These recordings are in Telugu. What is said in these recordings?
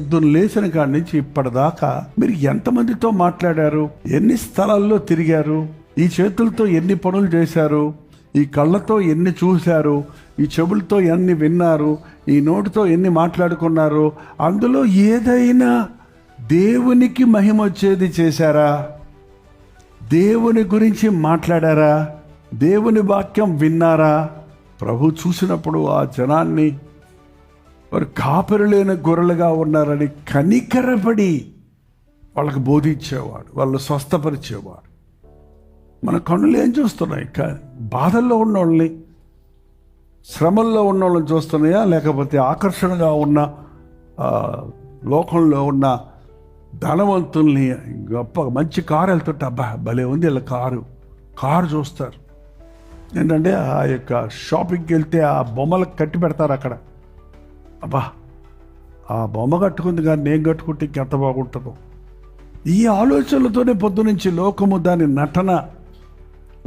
పొద్దున్న లేచిన కాడి నుంచి ఇప్పటిదాకా మీరు ఎంతమందితో మాట్లాడారు, ఎన్ని స్థలాల్లో తిరిగారు, ఈ చేతులతో ఎన్ని పనులు చేశారు, ఈ కళ్ళతో ఎన్ని చూశారు, ఈ చెవులతో ఎన్ని విన్నారు, ఈ నోటితో ఎన్ని మాట్లాడుకున్నారు, అందులో ఏదైనా దేవునికి మహిమ వచ్చేది చేశారా? దేవుని గురించి మాట్లాడారా? దేవుని వాక్యం విన్నారా? ప్రభు చూసినప్పుడు ఆ జనాన్ని వారు కాపరి లేని గొర్రెలుగా ఉన్నారని కనికరపడి వాళ్ళకు బోధించేవాడు, వాళ్ళు స్వస్థపరిచేవాడు. మన కన్నులు ఏం చూస్తున్నాయి? బాధల్లో ఉన్న వాళ్ళని, శ్రమల్లో ఉన్న వాళ్ళని చూస్తున్నాయా, లేకపోతే ఆకర్షణగా ఉన్న లోకంలో ఉన్న ధనవంతుల్ని, గొప్ప మంచి కారు వెళ్తుంటే అబ్బా భలే ఉంది వీళ్ళ కారు చూస్తారు. ఏంటంటే ఆ యొక్క షాపింగ్కి వెళ్తే ఆ బొమ్మలకు కట్టి పెడతారు అక్కడ. అబ్బా ఆ బొమ్మ కట్టుకుంది కానీ నేను కట్టుకుంటే ఇంకెంత బాగుంటుందో. ఈ ఆలోచనలతోనే పొద్దునుంచి లోకము దాని నటన,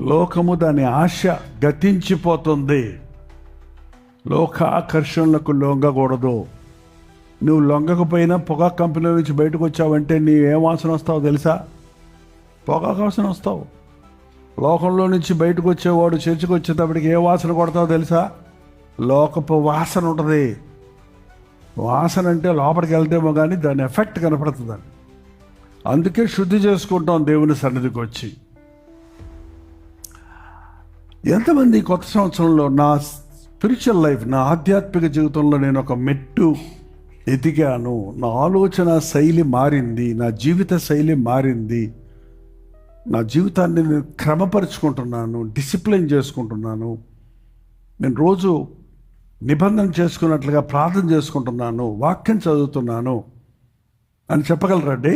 లోకము దాని ఆశ గతించిపోతుంది. లోక ఆకర్షణలకు లొంగకూడదు. నువ్వు లొంగకపోయినా పొగాకు కంపెనీ నుంచి బయటకు వచ్చావంటే నీ ఏ వాసన వస్తావో తెలుసా? పొగాకు వాసన వస్తావు. లోకంలో నుంచి బయటకు వచ్చేవాడు చర్చకు వచ్చేటప్పటికి ఏ వాసన కొడతావో తెలుసా? లోకపు వాసన ఉంటుంది. వాసన అంటే లోపలికి వెళ్తేమో కానీ దాని ఎఫెక్ట్ కనపడుతుందండి. అందుకే శుద్ధి చేసుకుంటాం దేవుని సన్నిధికి వచ్చి. ఎంతమంది కొత్త సంవత్సరంలో నా స్పిరిచువల్ లైఫ్, నా ఆధ్యాత్మిక జీవితంలో నేను ఒక మెట్టు ఎదిగాను, నా ఆలోచన శైలి మారింది, నా జీవిత శైలి మారింది, నా జీవితాన్ని నేను క్రమపరుచుకుంటున్నాను, డిసిప్లిన్ చేసుకుంటున్నాను, నేను రోజు నిబంధన చేసుకున్నట్లుగా ప్రార్థన చేసుకుంటున్నాను, వాక్యం చదువుతున్నాను అని చెప్పగలరండి?